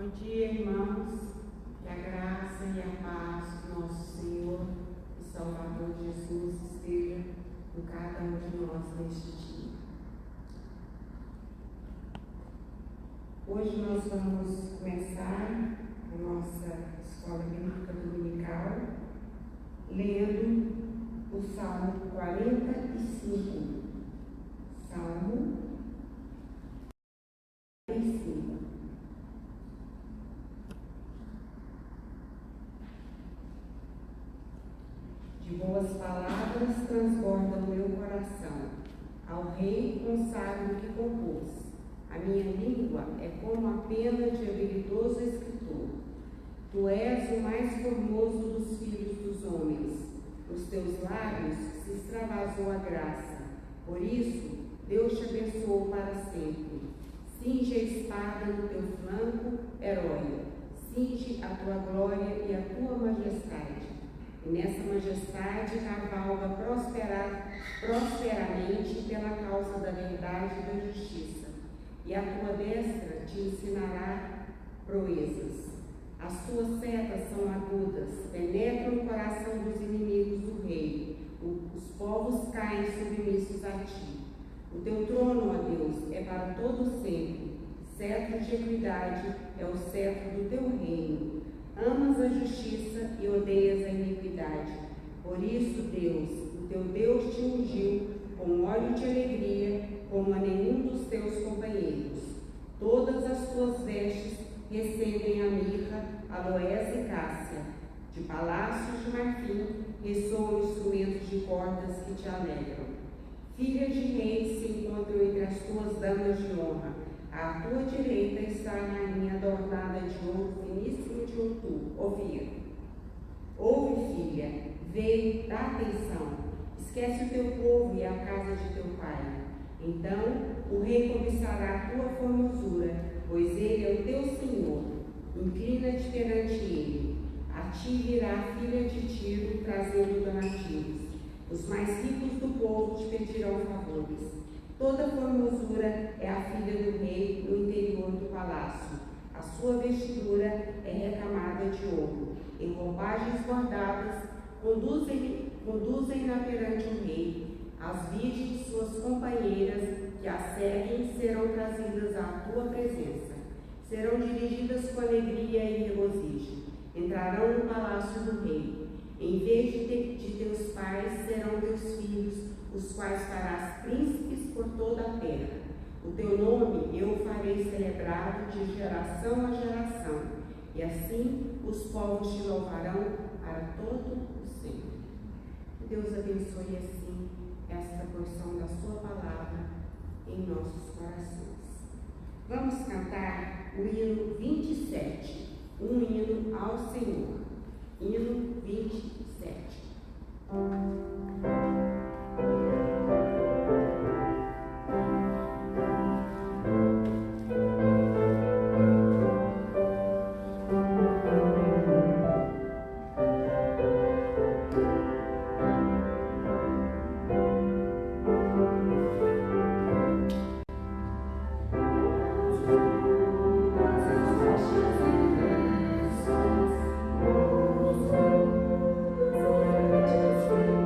Bom dia, irmãos, que a graça e a paz do nosso Senhor e Salvador Jesus esteja com cada um de nós neste dia. Hoje nós vamos começar a nossa escola bíblica dominical lendo o Salmo 45. Salmo 45. De boas palavras transborda o meu coração, ao rei consagro que compôs. A minha língua é como a pena de habilidoso escritor. Tu és o mais formoso dos filhos dos homens. Nos teus lábios se extravasou a graça. Por isso, Deus te abençoou para sempre. Cinge a espada no teu flanco, herói. Cinge a tua glória e a tua majestade. E nessa majestade cavalga prosperamente pela causa da verdade e da justiça. E a tua destra te ensinará proezas. As tuas setas são agudas, penetram no coração dos inimigos do rei. Os povos caem submissos a ti. O teu trono, ó Deus, é para todo sempre. Cetro de equidade é o cetro do teu reino. Amas a justiça e odeias a iniquidade. Por isso, Deus, o teu Deus te ungiu com óleo de alegria, como a nenhum dos teus companheiros. Todas as tuas vestes recebem a mirra, aloés e cássia. De palácios de marfim ressoam instrumentos de cordas que te alegram. Filhas de reis se encontram entre as tuas damas de honra. À tua direita está a rainha adornada de ouro finíssimo de Ofir. Ouve, filha, vê, dá atenção. Esquece o teu povo e a casa de teu pai. Então o rei cobiçará a tua formosura, pois ele é o teu Senhor. Inclina-te perante ele. A ti virá a filha de Tiro, trazendo donativos. Os mais ricos do povo te pedirão favores. Toda formosura é a filha do rei no interior do palácio. A sua vestidura é recamada de ouro. Em roupagens bordadas, conduzem-na perante o rei. As virgens, suas companheiras, que a seguem, serão trazidas à tua presença. Serão dirigidas com alegria e regozijo. Entrarão no palácio do rei. Em vez de teus pais, serão teus filhos, os quais farás príncipes por toda a terra. O teu nome eu farei celebrado de geração a geração, e assim os povos te louvarão para todo o sempre. Que Deus abençoe assim esta porção da sua palavra em nossos corações. Vamos cantar o hino 27, um hino ao Senhor. Hino 27. Thank you.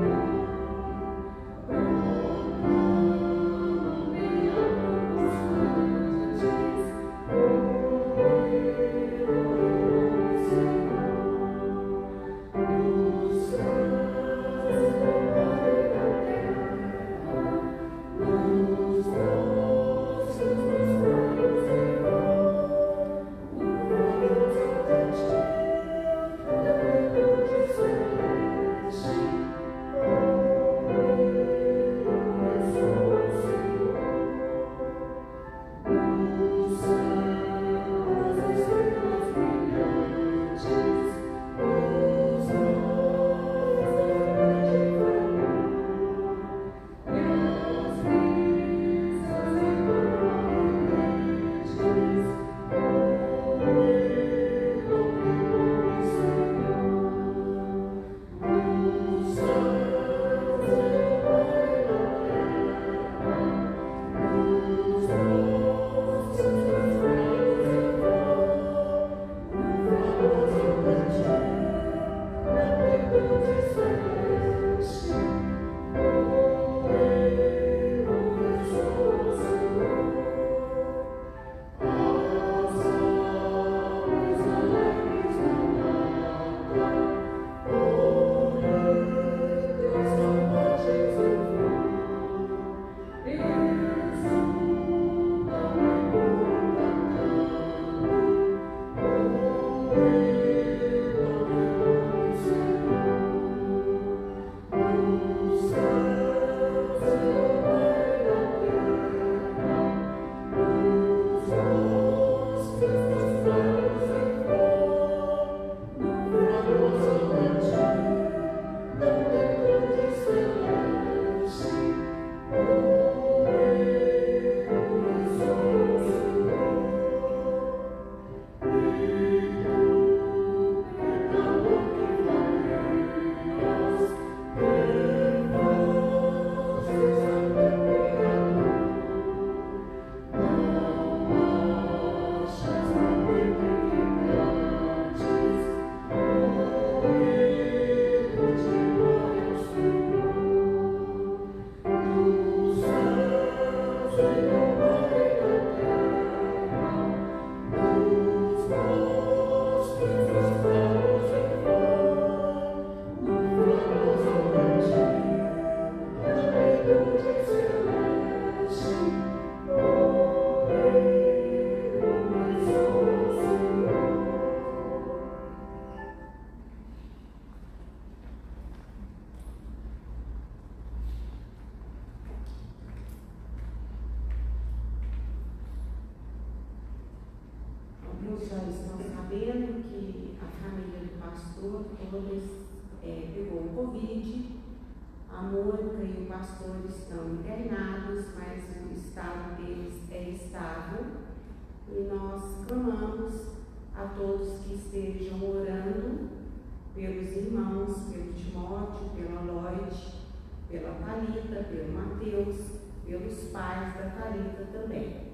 já estão sabendo que a família do pastor todas pegou o Covid. A Mônica e o pastor estão internados, mas o estado deles é estável. E nós clamamos a todos que estejam orando pelos irmãos, pelo Timóteo, pela Lloyd, pela Thalita, pelo Mateus, pelos pais da Thalita também.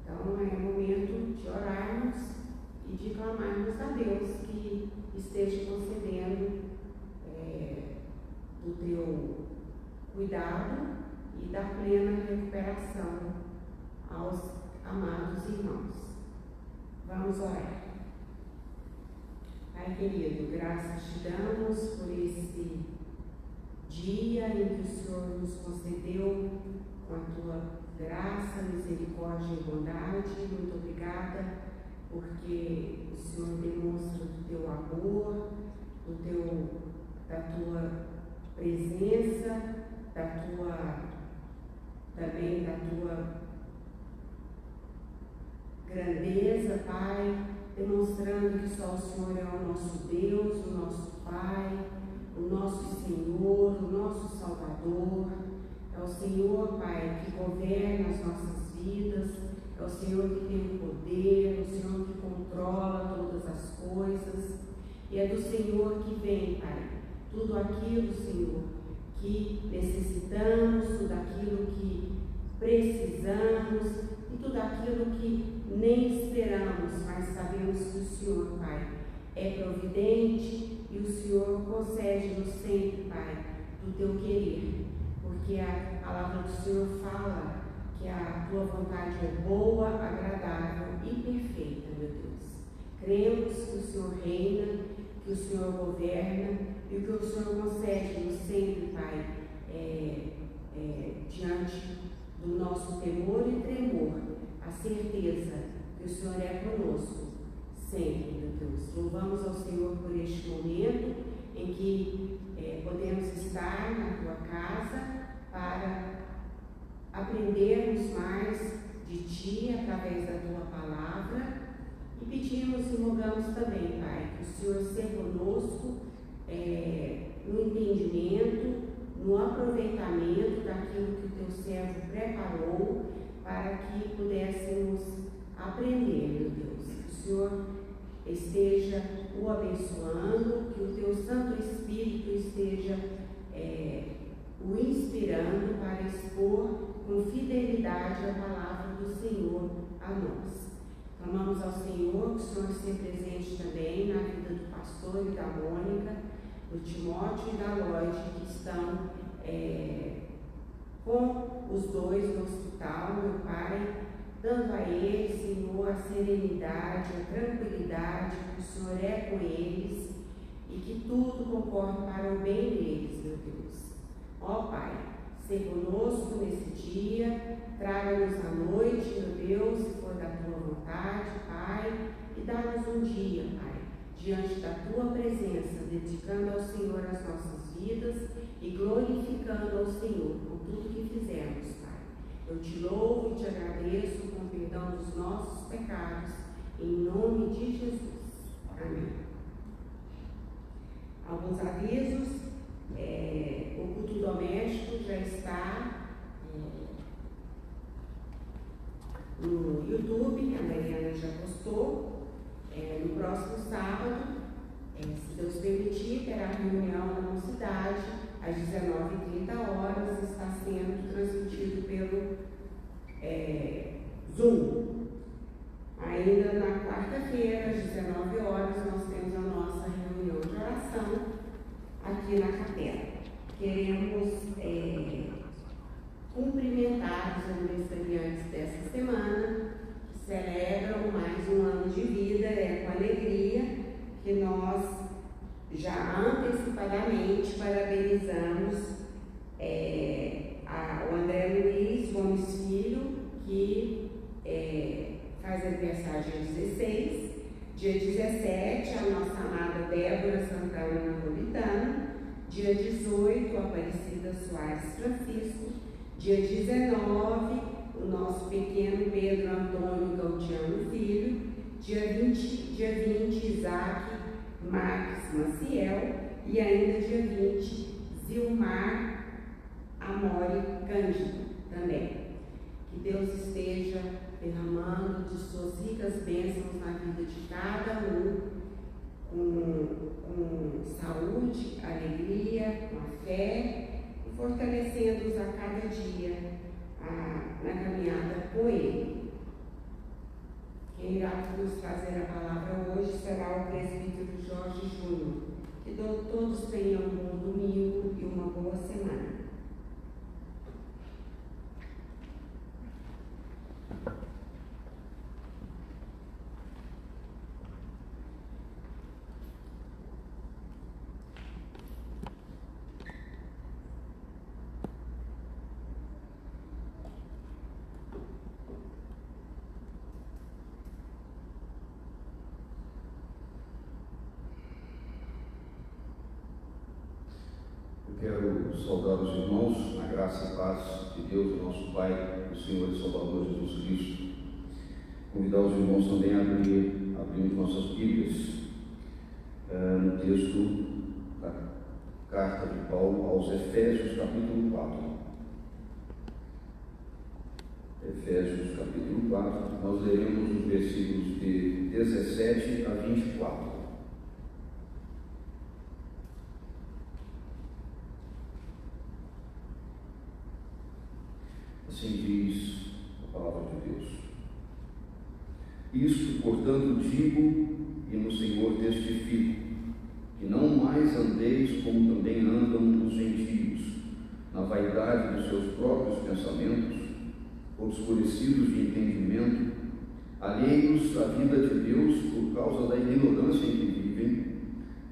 Então é momento de orarmos e de clamarmos a Deus que esteja concedendo o teu cuidado e da plena recuperação aos amados irmãos. Vamos orar. Pai querido, graças te damos por esse dia em que o Senhor nos concedeu com a tua graça, misericórdia e bondade. Muito obrigada, porque o Senhor demonstra o teu amor, da tua presença, também da tua grandeza, Pai, demonstrando que só o Senhor é o nosso Deus, o nosso Pai, o nosso Senhor, o nosso Salvador. É o Senhor, Pai, que governa as nossas vidas, é o Senhor que tem o poder, é o Senhor que controla todas as coisas, e é do Senhor que vem, Pai, tudo aquilo, Senhor, que necessitamos, tudo aquilo que precisamos e tudo aquilo que nem esperamos, mas sabemos que o Senhor, Pai, é providente e o Senhor concede-nos sempre, Pai, do teu querer, porque a palavra do Senhor fala que a tua vontade é boa, agradável e perfeita, meu Deus. Cremos que o Senhor reina, que o Senhor governa e que o Senhor concede-nos sempre, Pai, diante do nosso temor e tremor, a certeza que o Senhor é conosco sempre, meu Deus. Louvamos ao Senhor por este momento em que podemos estar na tua casa para aprendermos mais de ti através da tua palavra e pedimos e rogamos também, Pai, que o Senhor seja conosco no entendimento, no aproveitamento daquilo que o teu servo preparou para que pudéssemos aprender, meu Deus. Que o Senhor esteja o abençoando, que o teu Santo Espírito esteja o inspirando para expor com fidelidade a palavra do Senhor a nós. Clamamos ao Senhor que o Senhor esteja presente também na vida do pastor e da Mônica, do Timóteo e da Lloyd, que estão com os dois no hospital, meu Pai, dando a eles, Senhor, a serenidade, a tranquilidade, que o Senhor é com eles e que tudo concorre para o bem deles, meu Deus. Ó Pai, seja conosco nesse dia, traga-nos a noite, meu Deus, se for da tua vontade, Pai, e dá-nos um dia, Pai, diante da tua presença, dedicando ao Senhor as nossas vidas e glorificando ao Senhor por tudo que fizemos, Pai. Eu te louvo e te agradeço com o perdão dos nossos pecados, em nome de Jesus. Amém. Alguns avisos. O culto doméstico já está no YouTube, a Mariana já postou. No próximo sábado, se Deus permitir, terá reunião na mocidade às 19h30, está sendo transmitido pelo Zoom. Ainda na quarta-feira, às 19h, nós temos a nossa reunião de oração aqui na capela. Queremos cumprimentar os aniversariantes dessa semana, que celebram mais um ano de vida. É com alegria que nós já antecipadamente parabenizamos o André Luiz Gomes Filho, que faz aniversário dia 16, dia 17, a nossa amada Débora Santana Napolitano, dia 18, Aparecida Soares Francisco, dia 19, o nosso pequeno Pedro Antônio Gautiano Filho, Dia 20, Isaac Marques Maciel. E ainda dia 20, Zilmar Amore Cândido também. Que Deus esteja derramando de suas ricas bênçãos na vida de cada um, com saúde, alegria, com fé, e fortalecendo-os a cada dia na caminhada com Ele. Quem irá nos trazer a palavra hoje será o presbítero Jorge Júnior. Que todos tenham um bom domingo e uma boa semana. Quero saudar os irmãos na graça e paz de Deus, nosso Pai, o Senhor e Salvador Jesus Cristo. Convidar os irmãos também a abrir nossas Bíblias no texto da carta de Paulo aos Efésios, capítulo 4. Efésios, capítulo 4, nós leremos os versículos de 17 a 24. Assim diz a palavra de Deus. Isto, portanto, digo e no Senhor testifico, que não mais andeis como também andam os gentios, na vaidade dos seus próprios pensamentos, obscurecidos de entendimento, alheios à vida de Deus por causa da ignorância em que vivem,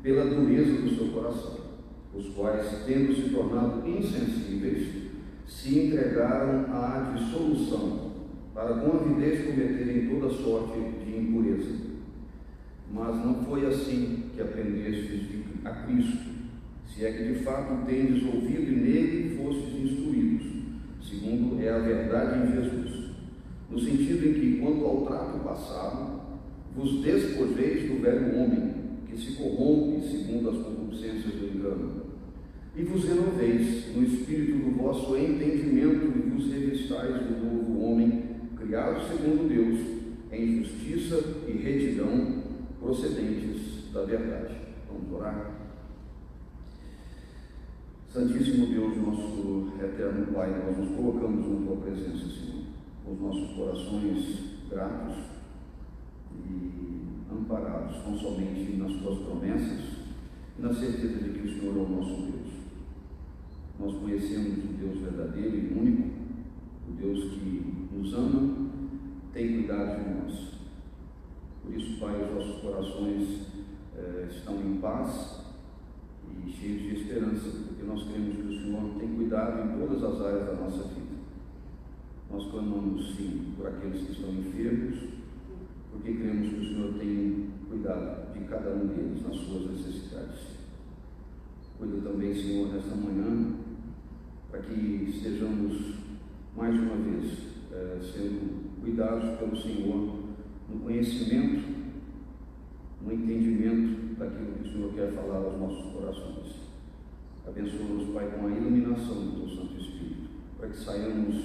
pela dureza do seu coração, os quais, tendo se tornado insensíveis, se entregaram à dissolução, para com avidez cometerem toda sorte de impureza. Mas não foi assim que aprendestes a Cristo, se é que de fato tendes ouvido e nele fostes instruídos, segundo é a verdade em Jesus, no sentido em que, quanto ao trato passado, vos despojeis do velho homem, que se corrompe segundo as concupiscências do engano, e vos renoveis no espírito do vosso entendimento e vos revistais do novo homem, criado segundo Deus, em justiça e retidão procedentes da verdade. Vamos orar. Santíssimo Deus, nosso eterno Pai, nós nos colocamos na Tua presença, Senhor, com os nossos corações gratos e amparados, não somente nas Tuas promessas, e na certeza de que o Senhor é o nosso Deus. Nós conhecemos o Deus verdadeiro e único, o Deus que nos ama, tem cuidado de nós. Por isso, Pai, os nossos corações estão em paz e cheios de esperança, porque nós cremos que o Senhor tem cuidado em todas as áreas da nossa vida. Nós clamamos, sim, por aqueles que estão enfermos, porque cremos que o Senhor tem cuidado de cada um deles nas suas necessidades. Cuida também, Senhor, nesta manhã, para que estejamos mais uma vez sendo cuidados pelo Senhor no conhecimento, no entendimento daquilo que o Senhor quer falar aos nossos corações. Abençoa-nos, Pai, com a iluminação do Teu Santo Espírito, para que saiamos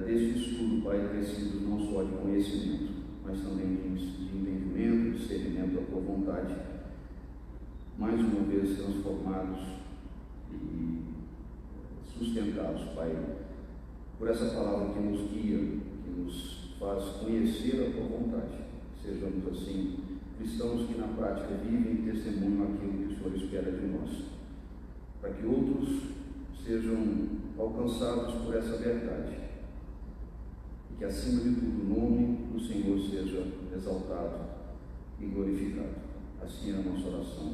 deste estudo, Pai, crescidos não só de conhecimento, mas também de entendimento, de discernimento da Tua vontade, mais uma vez transformados e sustentados, Pai, por essa palavra que nos guia, que nos faz conhecer a Tua vontade. Sejamos assim cristãos que na prática vivem e testemunham aquilo que o Senhor espera de nós, para que outros sejam alcançados por essa verdade e que acima de tudo o nome do Senhor seja exaltado e glorificado. Assim é a nossa oração,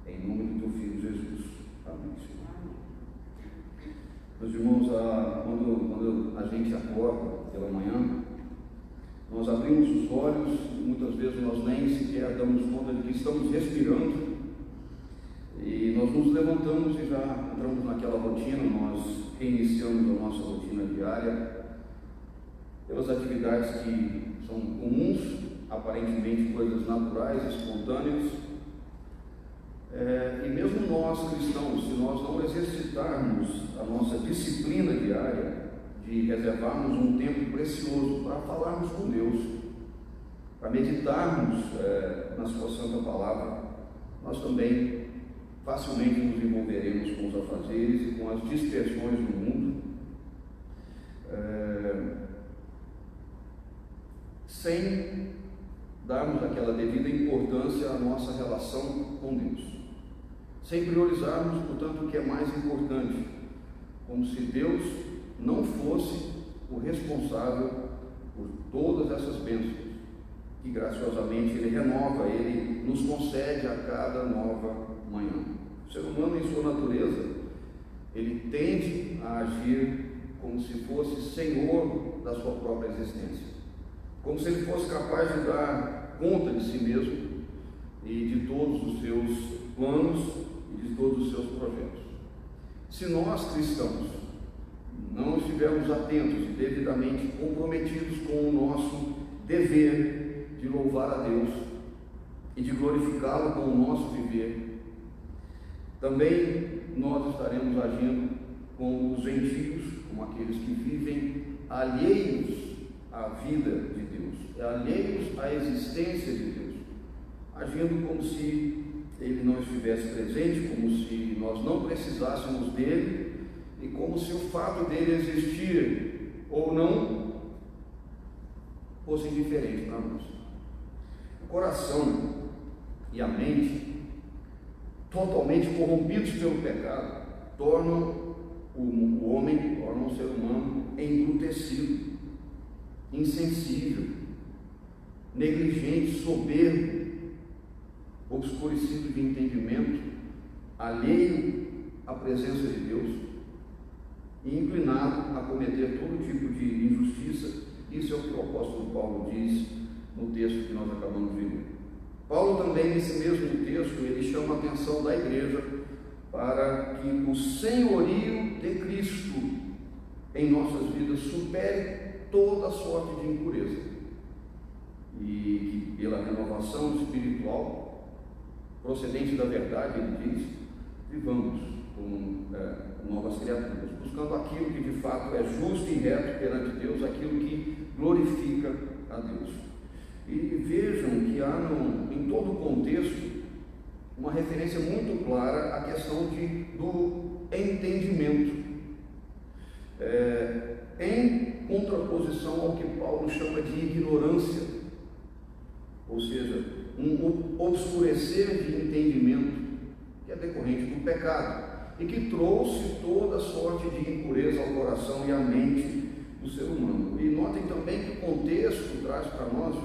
em nome do Teu Filho Jesus. Amém, Senhor. Meus irmãos, quando a gente acorda pela manhã, nós abrimos os olhos e muitas vezes nós nem sequer damos conta de que estamos respirando, e nós nos levantamos e já entramos naquela rotina, nós reiniciamos a nossa rotina diária pelas atividades que são comuns aparentemente coisas naturais, espontâneas. E mesmo nós cristãos, se nós não exercitarmos a nossa disciplina diária de reservarmos um tempo precioso para falarmos com Deus, para meditarmos na sua santa palavra, nós também facilmente nos envolveremos com os afazeres e com as dispersões do mundo, sem darmos aquela devida importância à nossa relação com Deus, sem priorizarmos, portanto, o que é mais importante, como se Deus não fosse o responsável por todas essas bênçãos que graciosamente Ele renova, Ele nos concede a cada nova manhã. O ser humano, em sua natureza, ele tende a agir como se fosse senhor da sua própria existência, como se ele fosse capaz de dar conta de si mesmo e de todos os seus planos e de todos os seus projetos. Se nós, cristãos, não estivermos atentos e devidamente comprometidos com o nosso dever de louvar a Deus e de glorificá-lo com o nosso viver, também nós estaremos agindo como os gentios, como aqueles que vivem alheios à vida de Deus, alheios à existência de Deus, agindo como se Ele não estivesse presente, como se nós não precisássemos dele e como se o fato dele existir ou não fosse indiferente para nós. O coração e a mente, totalmente corrompidos pelo pecado, tornam o homem, tornam o ser humano embrutecido, insensível, negligente, soberbo, obscurecido de entendimento, alheio à presença de Deus e inclinado a cometer todo tipo de injustiça. Isso é o que o apóstolo Paulo diz no texto que nós acabamos de ler. Paulo também, nesse mesmo texto, ele chama a atenção da igreja para que o senhorio de Cristo em nossas vidas supere toda sorte de impureza e que pela renovação espiritual procedente da verdade, ele diz, vivamos como novas criaturas, buscando aquilo que de fato é justo e reto perante Deus, aquilo que glorifica a Deus. E vejam que há em todo o contexto uma referência muito clara à questão do entendimento, em contraposição ao que Paulo chama de ignorância, ou seja, um obscurecer de entendimento que é decorrente do pecado e que trouxe toda sorte de impureza ao coração e à mente do ser humano. E notem também que o contexto traz para nós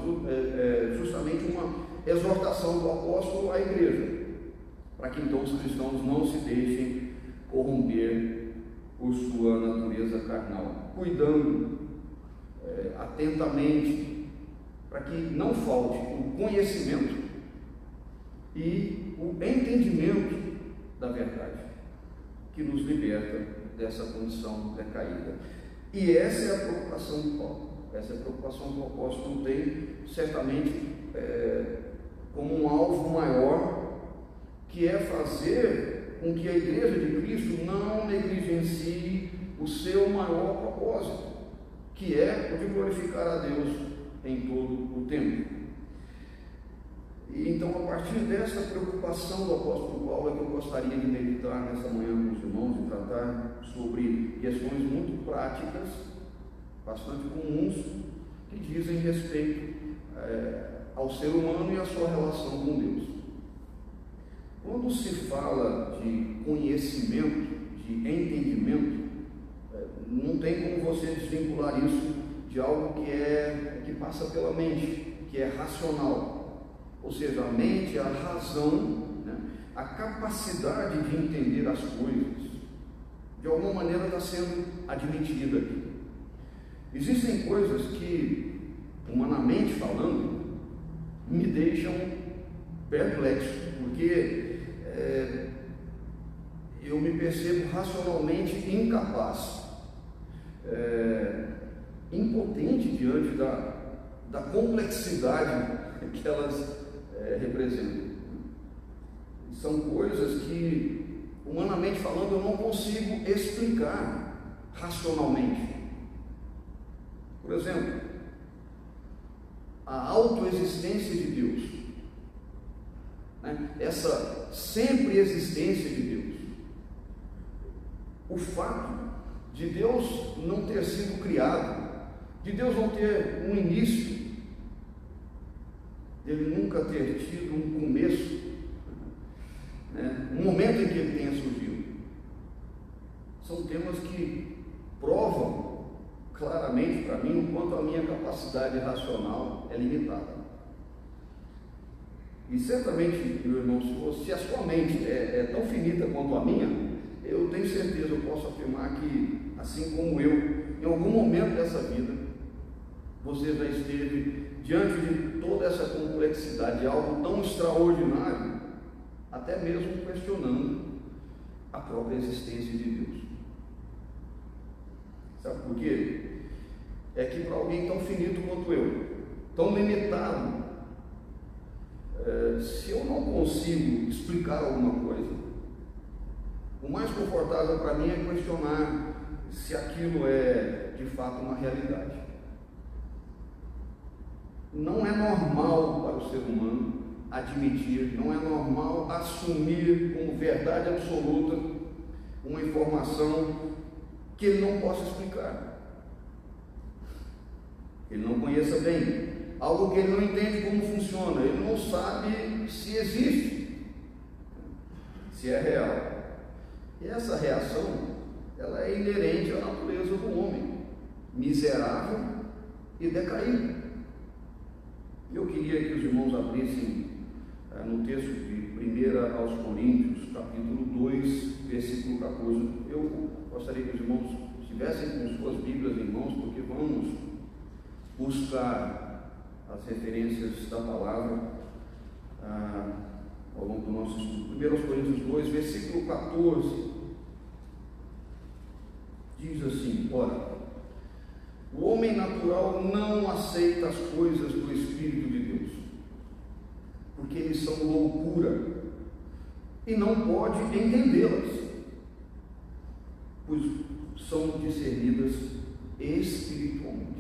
justamente uma exortação do apóstolo à igreja, para que então os cristãos não se deixem corromper por sua natureza carnal, cuidando atentamente para que não falte o conhecimento e o entendimento da verdade, que nos liberta dessa condição decaída. E essa é a preocupação de Paulo, essa é a preocupação que o apóstolo tem, certamente como um alvo maior, que é fazer com que a igreja de Cristo não negligencie o seu maior propósito, que é o de glorificar a Deus em todo o tempo. E então, a partir dessa preocupação do apóstolo Paulo, é que eu gostaria de meditar nessa manhã com os irmãos e tratar sobre questões muito práticas, bastante comuns, que dizem respeito ao ser humano e à sua relação com Deus. Quando se fala de conhecimento, de entendimento, não tem como você desvincular isso de algo que passa pela mente, que é racional. Ou seja, a mente, a razão, né, a capacidade de entender as coisas, de alguma maneira está sendo admitida aqui. Existem coisas que, humanamente falando, me deixam perplexo, porque eu me percebo racionalmente incapaz, impotente diante da complexidade que elas representam. São coisas que, humanamente falando, eu não consigo explicar racionalmente. Por exemplo, a autoexistência de Deus, né? Essa sempre existência de Deus, o fato de Deus não ter sido criado, de Deus não ter um início, dele nunca ter tido um começo, né? Um momento em que ele tenha surgido, são temas que provam claramente para mim o quanto a minha capacidade racional é limitada. E certamente, meu irmão, se a sua mente é tão finita quanto a minha, eu tenho certeza, eu posso afirmar que, assim como eu, em algum momento dessa vida, você já esteve diante de toda essa complexidade, de algo tão extraordinário, até mesmo questionando a própria existência de Deus. Sabe por quê? É que para alguém tão finito quanto eu, tão limitado, se eu não consigo explicar alguma coisa, o mais confortável para mim é questionar se aquilo é de fato uma realidade. Não é normal para o ser humano admitir, não é normal assumir como verdade absoluta uma informação que ele não possa explicar, que ele não conheça bem, algo que ele não entende como funciona, ele não sabe se existe, se é real. E essa reação, ela é inerente à natureza do homem, miserável e decaído. Eu queria que os irmãos abrissem no texto de 1 aos Coríntios, capítulo 2, versículo 14. Eu gostaria que os irmãos estivessem com suas Bíblias em mãos, porque vamos buscar as referências da palavra ao longo do nosso estudo. 1 aos Coríntios 2, versículo 14, diz assim: ora, o homem natural não aceita as coisas do Espírito de Deus, porque eles são loucura, e não pode entendê-las, pois são discernidas espiritualmente.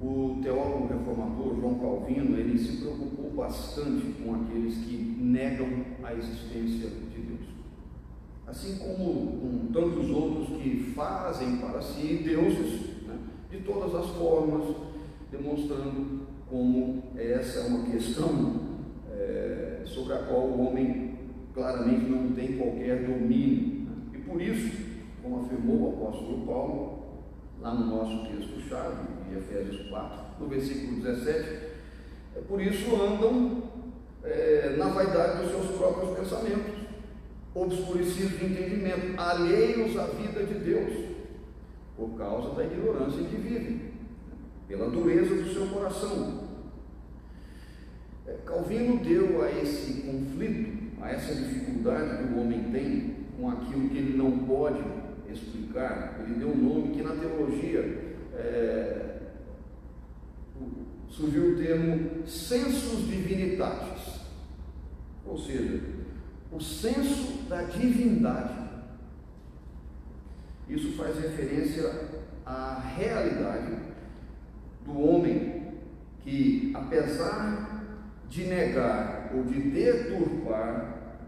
O teólogo reformador João Calvino, ele se preocupou bastante com aqueles que negam a existência de Deus, assim como com tantos outros que fazem para si deuses, né, de todas as formas, demonstrando como essa é uma questão sobre a qual o homem claramente não tem qualquer domínio, né? E por isso, como afirmou o apóstolo Paulo, lá no nosso texto-chave, de Efésios 4, no versículo 17, por isso andam na vaidade dos seus próprios pensamentos, obscurecidos de entendimento, alheios à vida de Deus, por causa da ignorância em que vivem, pela dureza do seu coração. Calvino deu a esse conflito, a essa dificuldade que o homem tem com aquilo que ele não pode explicar, ele deu um nome que na teologia surgiu o termo sensus divinitatis, ou seja, o senso da divindade. Isso faz referência à realidade do homem que, apesar de negar ou de deturpar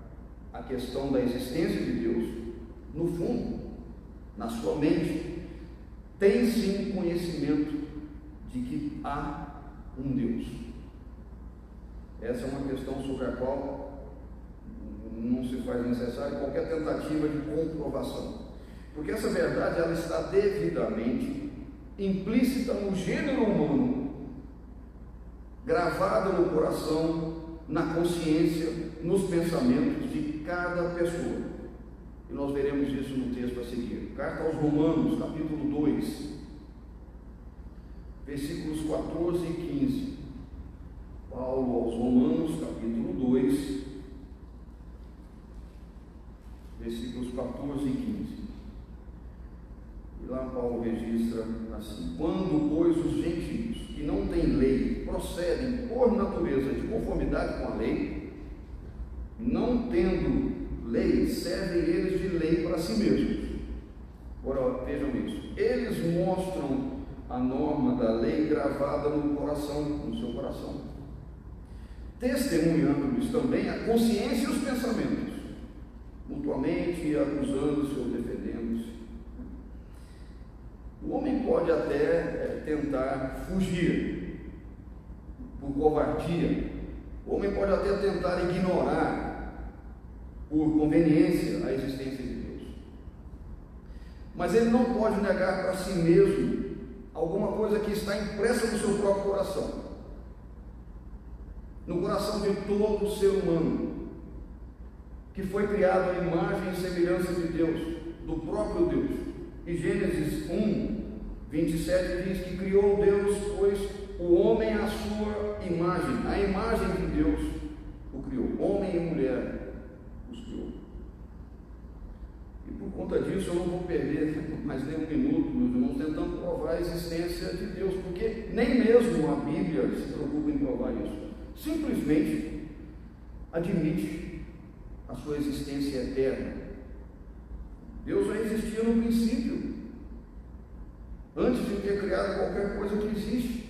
a questão da existência de Deus, no fundo, na sua mente, tem sim conhecimento de que há um Deus. Essa é uma questão sobre a qual não se faz necessário qualquer tentativa de comprovação, porque essa verdade ela está devidamente implícita no gênero humano, gravada no coração, na consciência, nos pensamentos de cada pessoa. E nós veremos isso no texto a seguir. Carta aos Romanos, capítulo 2, versículos 14 e 15. Paulo aos Romanos, capítulo 2, versículos 14 e 15. E lá Paulo registra assim: quando, pois, os gentios que não têm lei procedem por natureza de conformidade com a lei, não tendo lei, servem eles de lei para si mesmos. Agora vejam isso: eles mostram a norma da lei gravada no coração, no seu coração, testemunhando-lhes também a consciência e os pensamentos, mutuamente acusando-se ou defendendo-se. O homem pode até tentar fugir por covardia, o homem pode até tentar ignorar por conveniência a existência de Deus, mas ele não pode negar para si mesmo alguma coisa que está impressa no seu próprio coração, no coração de todo ser humano, que foi criado à imagem e semelhança de Deus, do próprio Deus. E Gênesis 1, 27 diz que criou Deus, pois, o homem à sua imagem, a imagem de Deus o criou, homem e mulher os criou. E por conta disso eu não vou perder mais nem um minuto, meus irmãos, tentando provar a existência de Deus, porque nem mesmo a Bíblia se preocupa em provar isso, simplesmente admite a sua existência eterna. Deus já existia no princípio, antes de ter criado qualquer coisa que existe.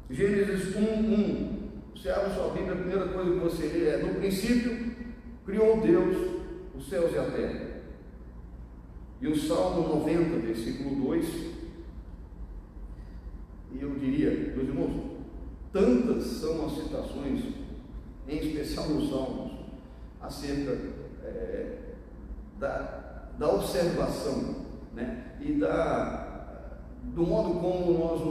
Gênesis 1:1, você abre sua Bíblia, a primeira coisa que você lê é: no princípio criou Deus os céus e a terra. E o Salmo 90, versículo 2, e eu diria, meus irmãos, tantas são as citações, em especial nos Salmos, acerca da observação, né, e do modo como nós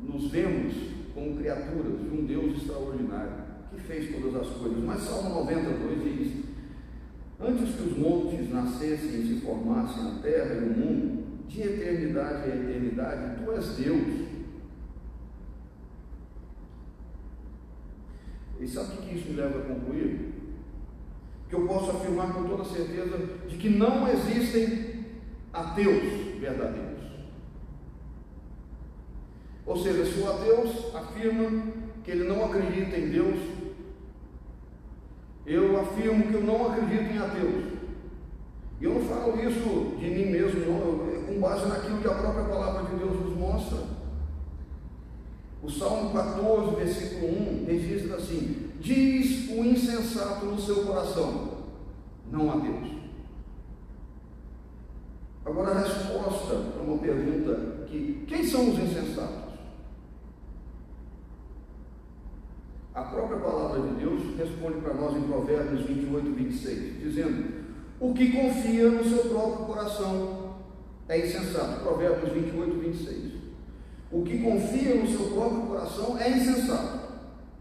nos vemos como criaturas de um Deus extraordinário, que fez todas as coisas. Mas Salmo 92 diz: antes que os montes nascessem e se formassem a terra e o mundo, de eternidade a eternidade, tu és Deus. E sabe o que isso me leva a concluir? Que eu posso afirmar com toda certeza de que não existem ateus verdadeiros. Ou seja, se o ateu afirma que ele não acredita em Deus, eu afirmo que eu não acredito em ateus. E eu não falo isso de mim mesmo, não, com base naquilo que a própria palavra de Deus nos mostra. O Salmo 14, versículo 1, registra assim: diz o insensato no seu coração, não há Deus. Agora a resposta para uma pergunta que: quem são os insensatos? A própria palavra de Deus responde para nós em Provérbios 28, 26, dizendo: o que confia no seu próprio coração é insensato. Provérbios 28, 26. O que confia no seu próprio coração é insensato,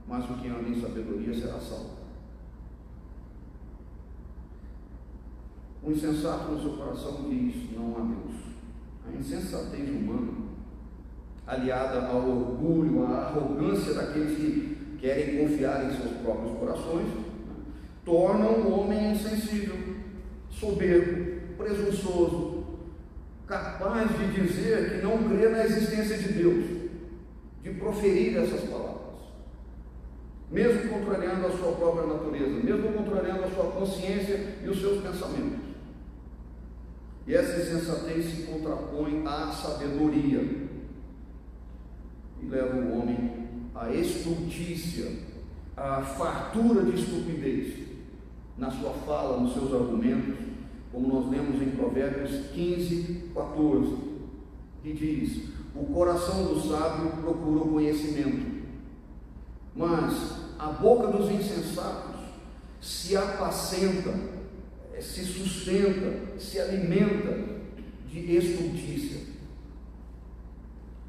mas o que anda em sabedoria será salvo. O insensato no seu coração diz: não há Deus. A insensatez humana, aliada ao orgulho, à arrogância daqueles que querem confiar em seus próprios corações, tornam o homem insensível, soberbo, presunçoso, capaz de dizer que não crê na existência de Deus, de proferir essas palavras, mesmo contrariando a sua própria natureza, mesmo contrariando a sua consciência e os seus pensamentos. E essa insensatez se contrapõe à sabedoria e leva o homem à estultícia, à fartura de estupidez na sua fala, nos seus argumentos, como nós lemos em Provérbios 15, 14, que diz: o coração do sábio procura o conhecimento, mas a boca dos insensatos se apacenta, se sustenta, se alimenta de estultícia.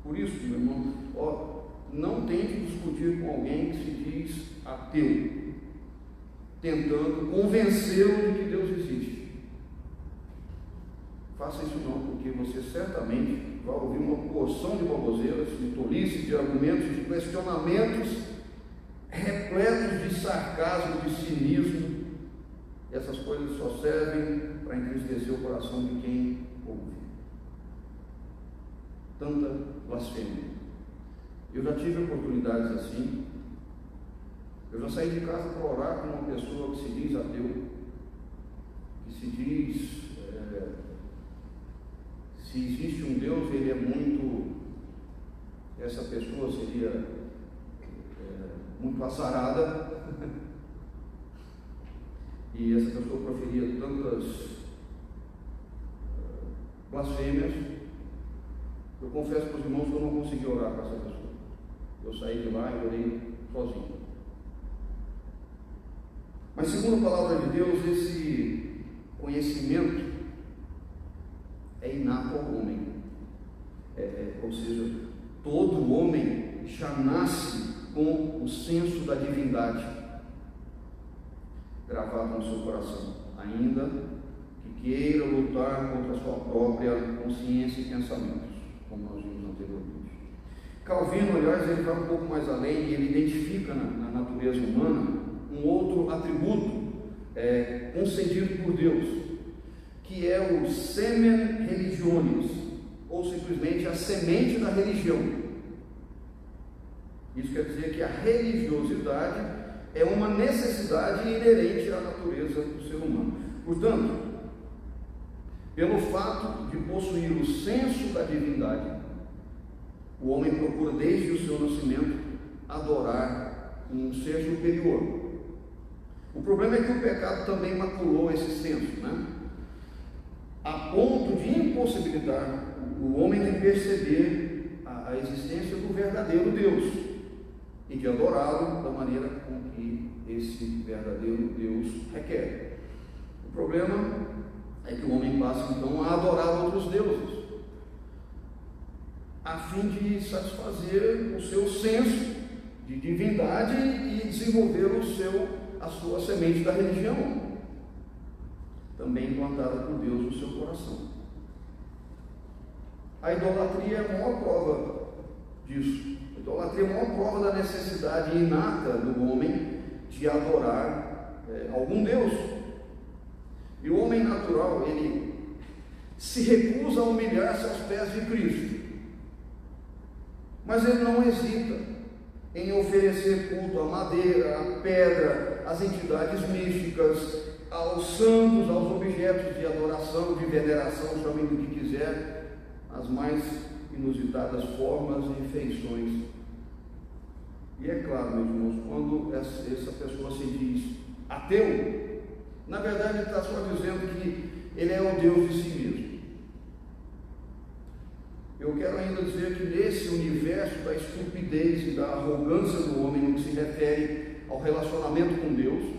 Por isso, meu irmão, não tente discutir com alguém que se diz ateu, tentando convencê-lo de que Deus existe. Faça isso não, porque você certamente vai ouvir uma porção de baboseiras, de tolices, de argumentos, de questionamentos repletos de sarcasmo, de cinismo. Essas coisas só servem para entristecer o coração de quem ouve. Tanta blasfêmia. Eu já tive oportunidades assim. Eu já saí de casa para orar com uma pessoa que se diz ateu, que se diz, se existe um Deus, ele é muito, essa pessoa seria muito azarada, e essa pessoa proferia tantas blasfêmias. Eu confesso para os irmãos que eu não consegui orar com essa pessoa. Eu saí de lá e orei sozinho. Mas segundo a palavra de Deus, esse conhecimento é inato ao homem. Ou seja, todo homem já nasce com o senso da divindade gravado no seu coração, ainda que queira lutar contra a sua própria consciência e pensamentos, como nós vimos anteriormente. Calvino, aliás, ele vai um pouco mais além e ele identifica na natureza humana um outro atributo concedido por Deus, que é o semen religionis, ou simplesmente a semente da religião. Isso quer dizer que a religiosidade é uma necessidade inerente à natureza do ser humano. Portanto, pelo fato de possuir o senso da divindade, o homem procura desde o seu nascimento adorar um ser superior. O problema é que o pecado também maculou esse senso, a ponto de impossibilitar o homem de perceber a existência do verdadeiro Deus e de adorá-lo da maneira com que esse verdadeiro Deus requer. O problema é que o homem passa então a adorar outros deuses, a fim de satisfazer o seu senso de divindade e desenvolver a sua semente da religião, também implantada por Deus no seu coração. A idolatria é a maior prova disso. A idolatria é a maior prova da necessidade inata do homem de adorar algum Deus. E o homem natural, ele se recusa a humilhar-se aos pés de Cristo, mas ele não hesita em oferecer culto à madeira, à pedra, às entidades místicas, aos santos, aos objetos de adoração, de veneração, chamem do que quiser, as mais inusitadas formas e feições. E é claro, meus irmãos, quando essa pessoa se diz ateu, na verdade ele está só dizendo que ele é o Deus de si mesmo. Eu quero ainda dizer que nesse universo da estupidez e da arrogância do homem no que se refere ao relacionamento com Deus,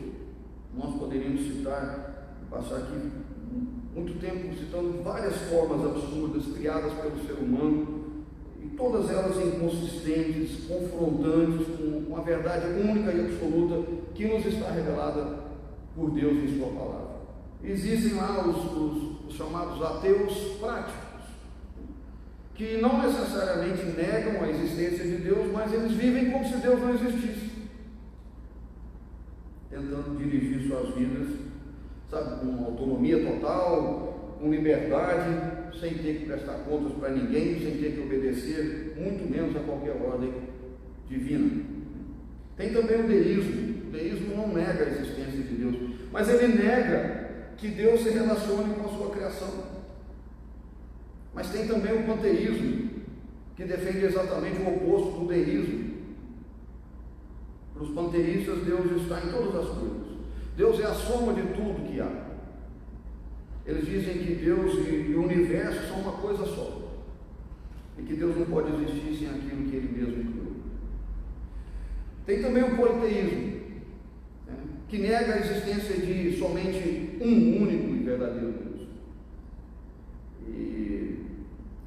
nós poderíamos passar aqui muito tempo citando várias formas absurdas criadas pelo ser humano, e todas elas inconsistentes, confrontantes com a verdade única e absoluta que nos está revelada por Deus em sua palavra. Existem lá os chamados ateus práticos, que não necessariamente negam a existência de Deus, mas eles vivem como se Deus não existisse, tentando dirigir suas vidas, com autonomia total, com liberdade, sem ter que prestar contas para ninguém, sem ter que obedecer, muito menos a qualquer ordem divina. Tem também o deísmo. O deísmo não nega a existência de Deus, mas ele nega que Deus se relacione com a sua criação. Mas tem também o panteísmo, que defende exatamente o oposto do deísmo. Para os panteístas, Deus está em todas as coisas. Deus é a soma de tudo que há. Eles dizem que Deus e o universo são uma coisa só, e que Deus não pode existir sem aquilo que Ele mesmo criou. Tem também o politeísmo, que nega a existência de somente um único e verdadeiro Deus, e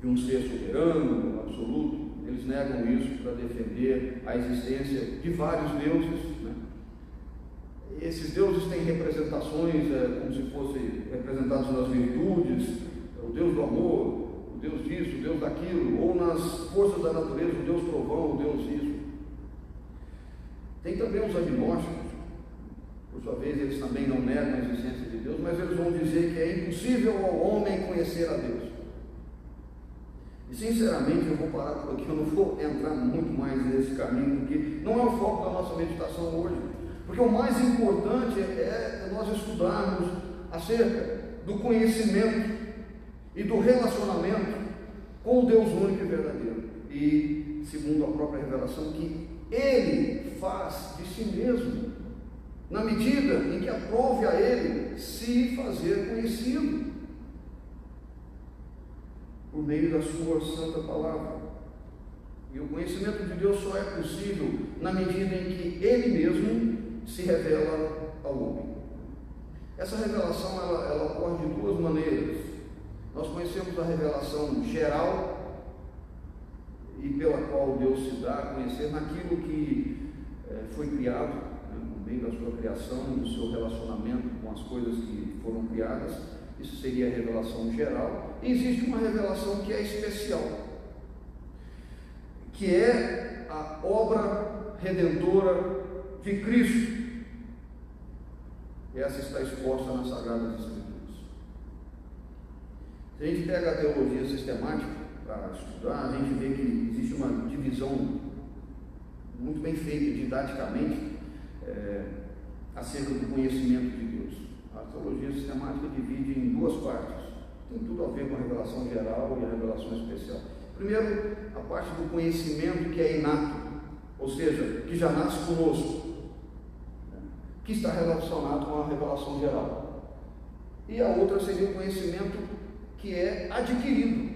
de um ser soberano, absoluto. Eles negam isso para defender a existência de vários deuses. Esses deuses têm representações como se fossem representados nas virtudes, o Deus do amor, o Deus disso, o Deus daquilo, ou nas forças da natureza, o Deus trovão, o Deus isso. Tem também os agnósticos, por sua vez, eles também não negam a existência de Deus, mas eles vão dizer que é impossível ao homem conhecer a Deus. E sinceramente eu vou parar por aqui, eu não vou entrar muito mais nesse caminho, porque não é o foco da nossa meditação hoje. Porque o mais importante é nós estudarmos acerca do conhecimento e do relacionamento com o Deus único e verdadeiro. E, segundo a própria revelação, que Ele faz de si mesmo, na medida em que aprove a Ele se fazer conhecido, por meio da sua santa palavra. E o conhecimento de Deus só é possível na medida em que Ele mesmo se revela ao homem. Essa revelação ela ocorre de duas maneiras. Nós conhecemos a revelação geral, e pela qual Deus se dá a conhecer naquilo que foi criado, no meio da sua criação, no seu relacionamento com as coisas que foram criadas. Isso seria a revelação geral. E existe uma revelação que é especial, que é a obra redentora de Cristo. Essa está exposta nas Sagradas Escrituras. Se a gente pega a teologia sistemática para estudar, a gente vê que existe uma divisão muito bem feita didaticamente acerca do conhecimento de Deus. A teologia sistemática divide em duas partes. Tem tudo a ver com a revelação geral e a revelação especial. Primeiro, a parte do conhecimento que é inato, ou seja, que já nasce conosco, que está relacionado com a revelação geral. E a outra seria o conhecimento que é adquirido,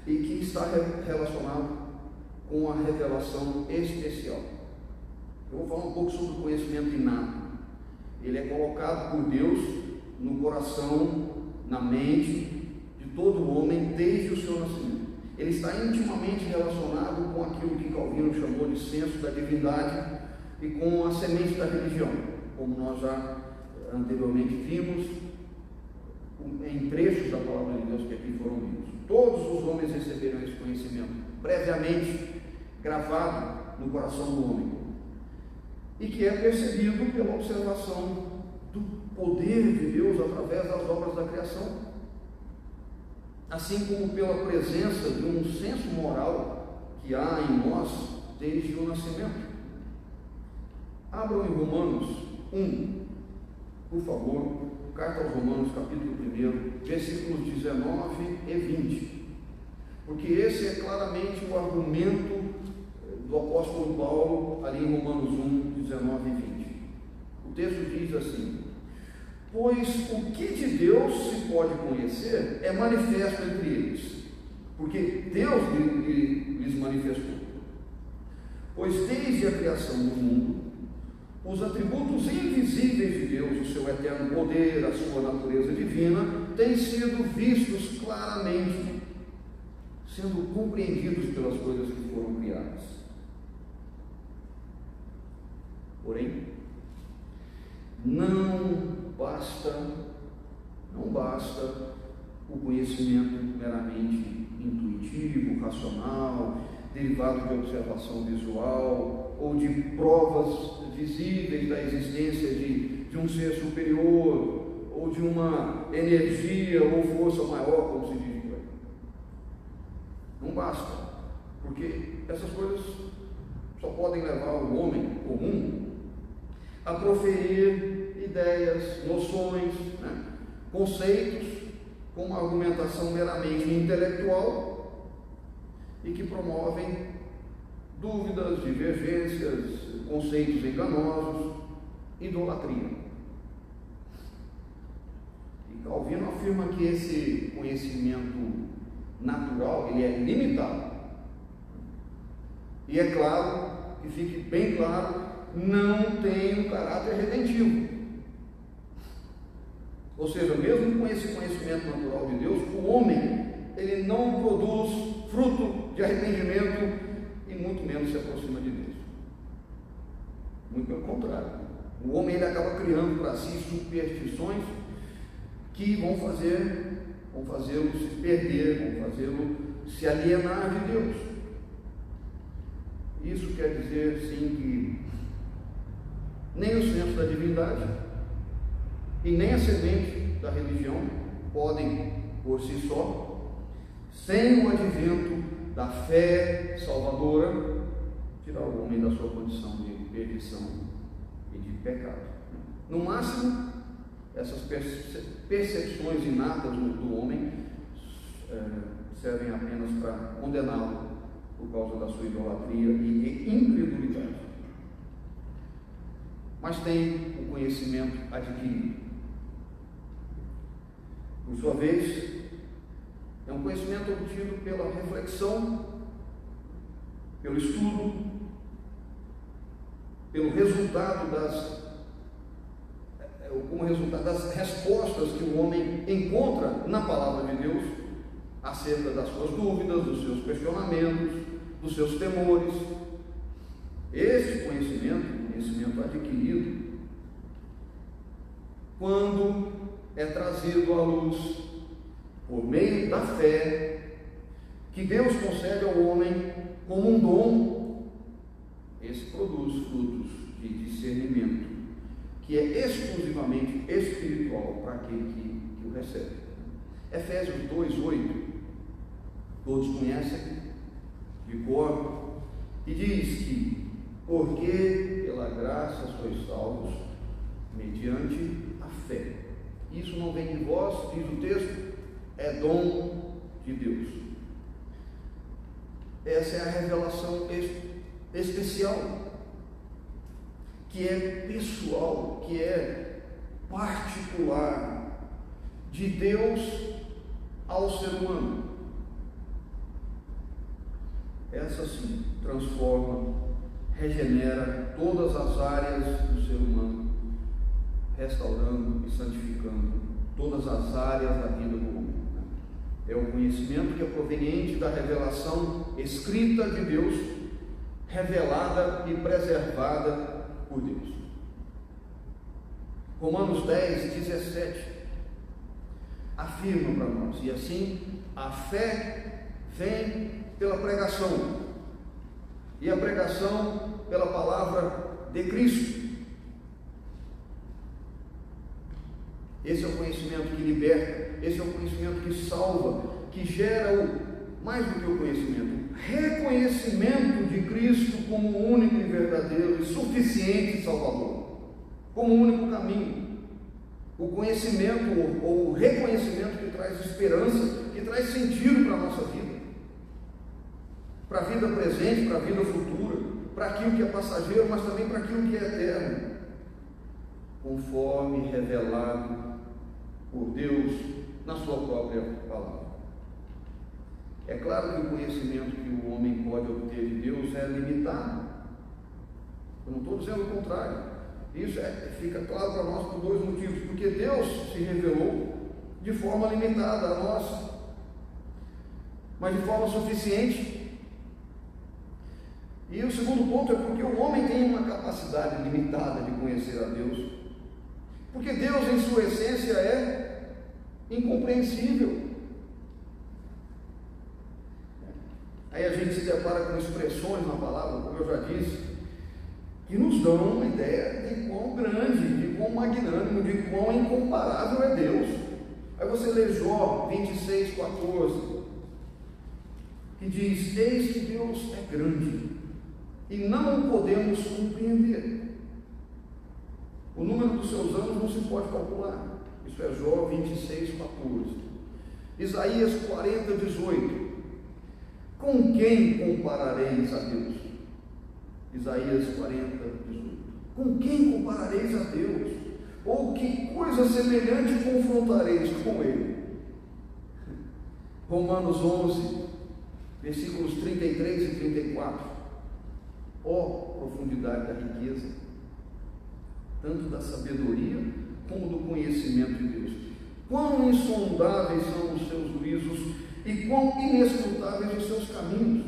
e que está relacionado com a revelação especial. Eu vou falar um pouco sobre o conhecimento inato. Ele é colocado por Deus no coração, na mente de todo homem desde o seu nascimento. Ele está intimamente relacionado com aquilo que Calvino chamou de senso da divindade e com a semente da religião, como nós já anteriormente vimos em trechos da palavra de Deus que aqui foram lidos. Todos os homens receberam esse conhecimento previamente gravado no coração do homem, e que é percebido pela observação do poder de Deus através das obras da criação, assim como pela presença de um senso moral que há em nós desde o nascimento. Abram em Romanos 1, por favor, carta aos Romanos, capítulo 1, versículos 19 e 20, porque esse é claramente o argumento do apóstolo Paulo ali em Romanos 1, 19 e 20. O texto diz assim: pois o que de Deus se pode conhecer é manifesto entre eles, porque Deus lhes manifestou. Pois desde a criação do mundo, os atributos invisíveis de Deus, o seu eterno poder, a sua natureza divina, têm sido vistos claramente, sendo compreendidos pelas coisas que foram criadas. Porém, não basta o conhecimento meramente intuitivo, racional, derivado de observação visual ou de provas visíveis da existência de um ser superior ou de uma energia ou força maior, como se diz por aí. Não basta, porque essas coisas só podem levar o homem comum a proferir ideias, noções, conceitos com uma argumentação meramente intelectual e que promovem dúvidas, divergências, conceitos enganosos, idolatria. E Calvino afirma que esse conhecimento natural ele é limitado. E é claro, que fique bem claro, não tem um caráter redentivo. Ou seja, mesmo com esse conhecimento natural de Deus, o homem ele não produz fruto de arrependimento e muito menos se aproxima de Deus. Muito pelo contrário. O homem ele acaba criando para si superstições que vão fazê-lo se perder, vão fazê-lo se alienar de Deus. Isso quer dizer, sim, que nem o senso da divindade e nem a semente da religião podem, por si só, sem o advento da fé salvadora, tirar o homem da sua condição de perdição e de pecado. No máximo, essas percepções inatas do homem servem apenas para condená-lo por causa da sua idolatria e incredulidade. Mas tem o conhecimento adquirido. Por sua vez, é um conhecimento obtido pela reflexão, pelo estudo, pelo resultado como resultado das respostas que o homem encontra na palavra de Deus acerca das suas dúvidas, dos seus questionamentos, dos seus temores. Esse conhecimento adquirido, quando é trazido à luz por meio da fé que Deus concede ao homem como um dom, esse produz frutos de discernimento, que é exclusivamente espiritual para aquele que o recebe. Efésios 2:8, todos conhecem de cor, e diz que, porque pela graça sois salvos, mediante a fé. Isso não vem de vós, diz o texto, é dom de Deus. Essa é a revelação especial, que é pessoal, que é particular de Deus ao ser humano. Essa sim transforma, regenera todas as áreas do ser humano, restaurando e santificando todas as áreas da vida do homem. É o conhecimento que é proveniente da revelação escrita de Deus, revelada e preservada por Deus. Romanos 10:17 afirma para nós: e assim a fé vem pela pregação, e a pregação pela palavra de Cristo. Esse é o conhecimento que liberta, esse é o conhecimento que salva, que gera mais do que o conhecimento, reconhecimento de Cristo como o único e verdadeiro e suficiente Salvador, como o único caminho. O conhecimento ou o reconhecimento que traz esperança, que traz sentido para a nossa vida, para a vida presente, para a vida futura, para aquilo que é passageiro, mas também para aquilo que é eterno, conforme revelado por Deus na sua própria palavra. É claro que o conhecimento que o homem pode obter de Deus é limitado. Eu não estou dizendo o contrário. Isso fica claro para nós por dois motivos. Porque Deus se revelou de forma limitada a nós, mas de forma suficiente. E o segundo ponto é porque o homem tem uma capacidade limitada de conhecer a Deus. Porque Deus, em sua essência, é incompreensível. Aí a gente se depara com expressões na palavra, como eu já disse, que nos dão uma ideia de quão grande, de quão magnânimo, de quão incomparável é Deus. Aí você lê Jó 26:14, que diz: eis que Deus é grande e não o podemos compreender. O número dos seus anos não se pode calcular. Isso é Jó 26:14. Isaías 40:18. Com quem comparareis a Deus? Isaías 40:18. Com quem comparareis a Deus? Ou que coisa semelhante confrontareis com Ele? Romanos 11, versículos 33 e 34. Ó profundidade da riqueza, tanto da sabedoria como do conhecimento de Deus. Quão insondáveis são os seus juízos e quão inescrutáveis os seus caminhos.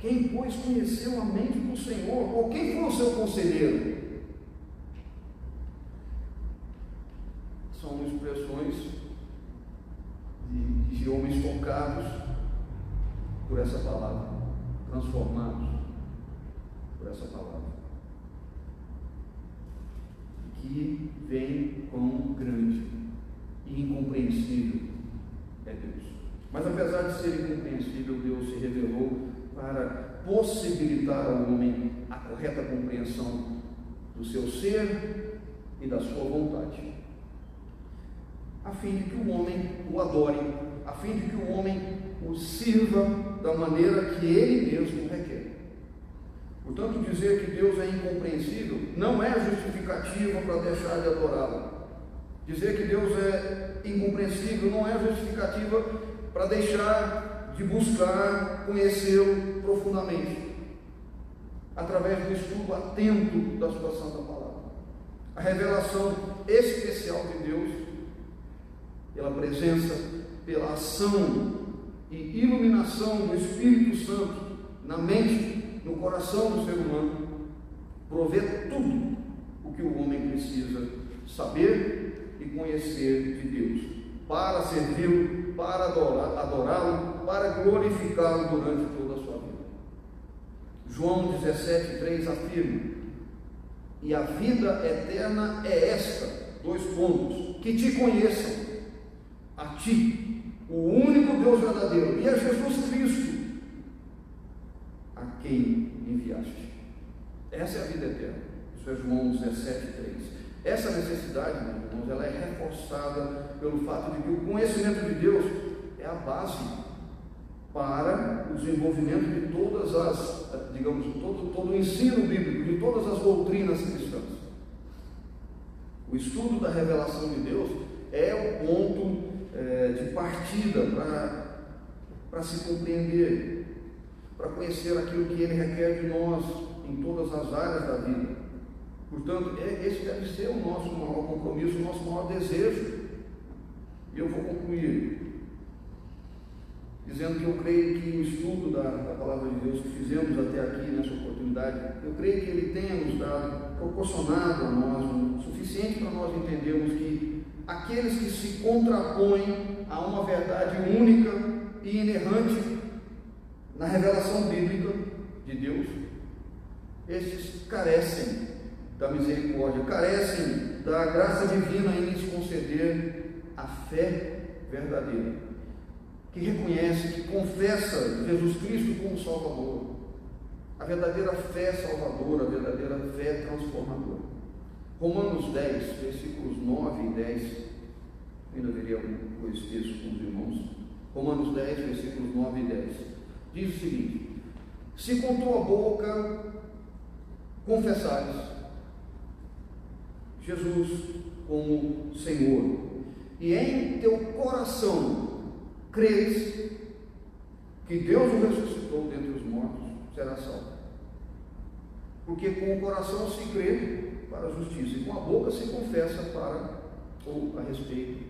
Quem, pois, conheceu a mente do Senhor? Ou quem foi o seu conselheiro? São expressões de homens tocados por essa palavra, transformados por essa palavra, que vem quão grande e incompreensível é Deus. Mas apesar de ser incompreensível, Deus se revelou para possibilitar ao homem a correta compreensão do seu ser e da sua vontade, a fim de que o homem o adore, a fim de que o homem o sirva da maneira que ele mesmo requer. Portanto, dizer que Deus é incompreensível não é justificativa para deixar de adorá-lo. Dizer que Deus é incompreensível não é justificativa para deixar de buscar conhecê-lo profundamente, através do estudo atento da sua santa palavra. A revelação especial de Deus, pela presença, pela ação e iluminação do Espírito Santo na mente, no coração do ser humano, provê tudo o que o homem precisa saber e conhecer de Deus, para servi-lo, para adorá-lo, para glorificá-lo durante toda a sua vida. João 17,3 afirma: e a vida eterna é esta, que te conheçam, a ti, o único Deus verdadeiro, e a Jesus Cristo, a quem enviaste. Essa é a vida eterna. Isso é João 17,3. Essa necessidade, meus irmãos, ela é reforçada pelo fato de que o conhecimento de Deus é a base para o desenvolvimento de todas as, todo o ensino bíblico, de todas as doutrinas cristãs. O estudo da revelação de Deus é o ponto de partida para se compreender, para conhecer aquilo que Ele requer de nós em todas as áreas da vida. Portanto, esse deve ser o nosso maior compromisso, o nosso maior desejo. E eu vou concluir dizendo que eu creio que o estudo da palavra de Deus que fizemos até aqui nessa oportunidade, eu creio que ele tenha nos proporcionado a nós o suficiente para nós entendermos que aqueles que se contrapõem a uma verdade única e inerrante na revelação bíblica de Deus, estes carecem da misericórdia, carecem da graça divina em lhes conceder a fé verdadeira, que reconhece, que confessa Jesus Cristo como Salvador, a verdadeira fé salvadora, a verdadeira fé transformadora. Romanos 10, versículos 9 e 10, ainda veria alguns textos com os irmãos. Romanos 10, versículos 9 e 10, diz o seguinte: se com tua boca confessares Jesus como Senhor, e em teu coração creres que Deus o ressuscitou dentre os mortos, serás salvo. Porque com o coração se crê para a justiça, e com a boca se confessa para ou a respeito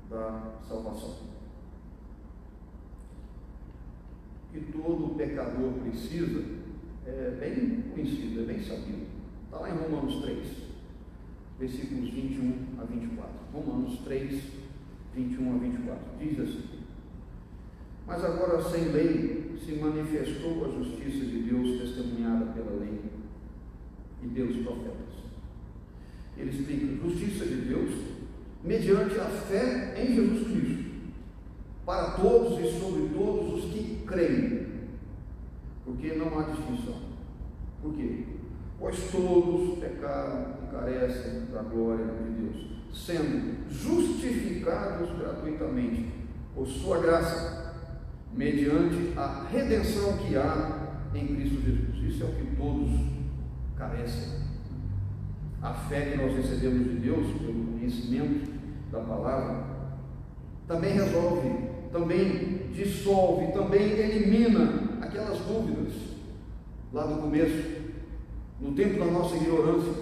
da salvação. Que todo pecador precisa é bem conhecido, é bem sabido. Está lá em Romanos 3, versículos 21 a 24. Romanos 3, 21 a 24. Diz assim: mas agora sem lei se manifestou a justiça de Deus testemunhada pela lei e pelos profetas. Ele explica: justiça de Deus mediante a fé em Jesus Cristo, para todos e sobre todos os que creem, porque não há distinção. Por quê? Pois todos pecaram e carecem da glória de Deus, sendo justificados gratuitamente por sua graça, mediante a redenção que há em Cristo Jesus. Isso é o que todos carecem. A fé que nós recebemos de Deus, pelo conhecimento da palavra, também resolve, também dissolve, também elimina aquelas dúvidas lá do começo, no tempo da nossa ignorância.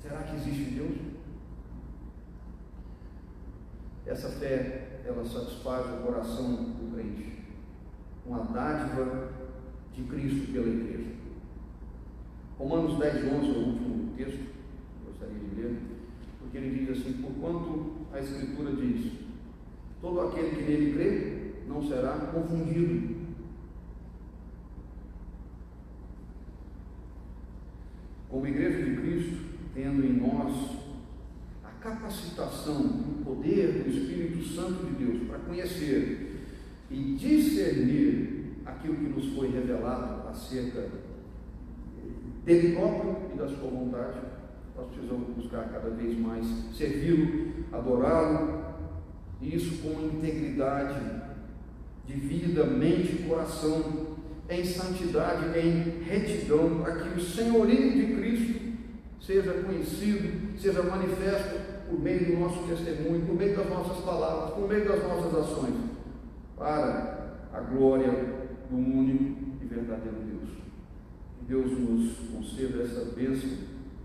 Será que existe Deus? Essa fé, ela satisfaz o coração do crente, com a dádiva de Cristo pela igreja. Romanos 10, 11 é o último texto que eu gostaria de ler, porque ele diz assim: porquanto a Escritura diz, todo aquele que nele crê não será confundido. Como igreja de Cristo, tendo em nós a capacitação, o poder do Espírito Santo de Deus para conhecer e discernir aquilo que nos foi revelado acerca dele próprio e da sua vontade. Nós precisamos buscar cada vez mais servi-lo, adorá-lo, e isso com integridade de vida, mente e coração, em santidade, em retidão, para que o senhorio de Cristo seja conhecido, seja manifesto por meio do nosso testemunho, por meio das nossas palavras, por meio das nossas ações, para a glória do único e verdadeiro Deus. Que Deus nos conceda essa bênção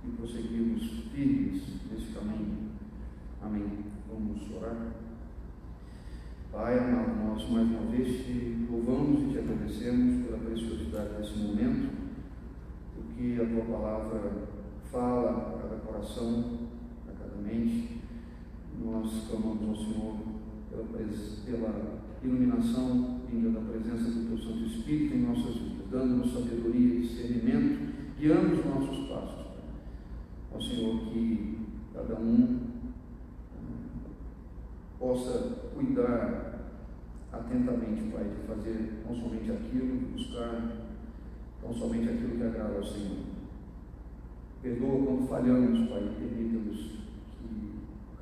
e prosseguirmos firmes nesse caminho. Amém. Vamos orar. Pai amado, nós mais uma vez te louvamos e te agradecemos pela preciosidade desse momento, porque a tua palavra fala a cada coração, a cada mente. Nós clamamos ao Senhor pela iluminação vinda da presença do teu Santo Espírito em nossas vidas, dando-nos sabedoria e discernimento, guiando os nossos passos. Ó Senhor, que cada um possa cuidar atentamente, Pai, de fazer não somente aquilo, de buscar não somente aquilo que agrada ao Senhor. Perdoa quando falhamos, Pai, e permita-nos que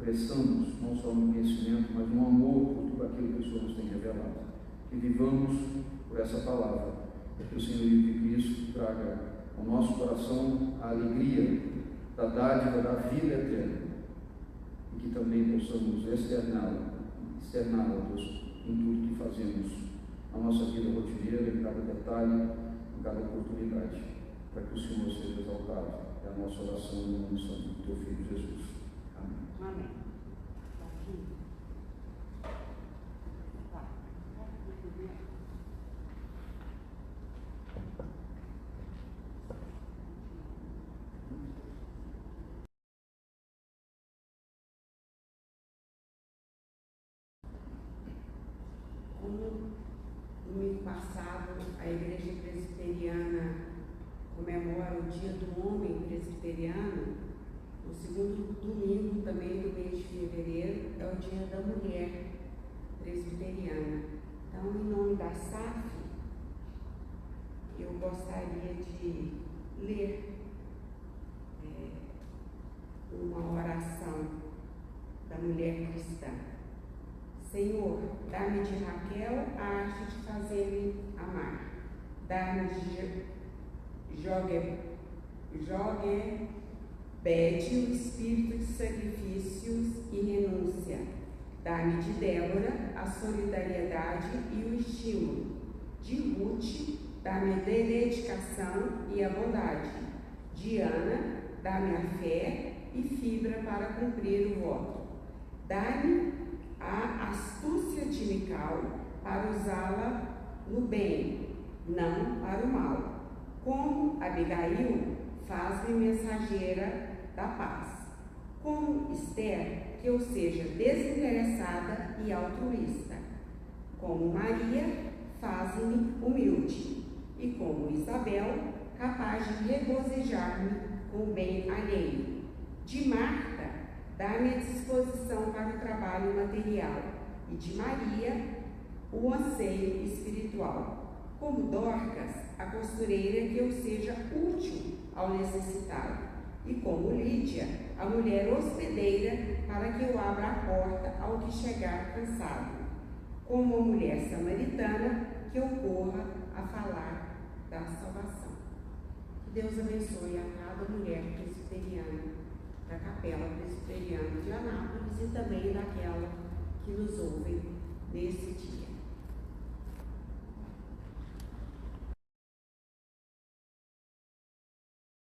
cresçamos não só no conhecimento, mas no amor por tudo aquilo que o Senhor nos tem revelado. Que vivamos por essa palavra, que o Senhor de Cristo traga ao nosso coração a alegria da dádiva da vida eterna, e que também possamos externá-la, Deus, em tudo que fazemos, na nossa vida rotineira, em cada detalhe, em cada oportunidade, para que o Senhor seja exaltado. É a nossa oração em nome santo do teu Filho Jesus. Amém. Amém. Como no mês passado a Igreja Presbiteriana comemora o Dia do Homem Presbiteriano, o segundo domingo também do mês de fevereiro é o Dia da Mulher Presbiteriana. Então, em nome da SAF, eu gostaria de ler uma oração da mulher cristã. Senhor, dá-me de Raquel a arte de fazer-me amar. Dá-me de Joquebede o espírito de sacrifícios e renúncia. Dá-me de Débora a solidariedade e o estímulo. De Ruth, dá-me a dedicação e a bondade. De Ana, dá-me a fé e fibra para cumprir o voto. Dá-me a astúcia de Mical para usá-la no bem, não para o mal. Como Abigail, faz-me mensageira da paz. Como Esther, que eu seja desinteressada e altruísta. Como Maria, faz-me humilde. E como Isabel, capaz de regozijar-me com o bem alheio. De Marta, dá-me a disposição para o trabalho material, e de Maria, o anseio espiritual. Como Dorcas, a costureira, que eu seja útil ao necessitado. E como Lídia, a mulher hospedeira, para que eu abra a porta ao que chegar cansado. Como a mulher samaritana, que eu corra a falar da salvação. Que Deus abençoe a cada mulher presbiteriana da Capela Presbiteriana de Anápolis e também daquela que nos ouve nesse dia.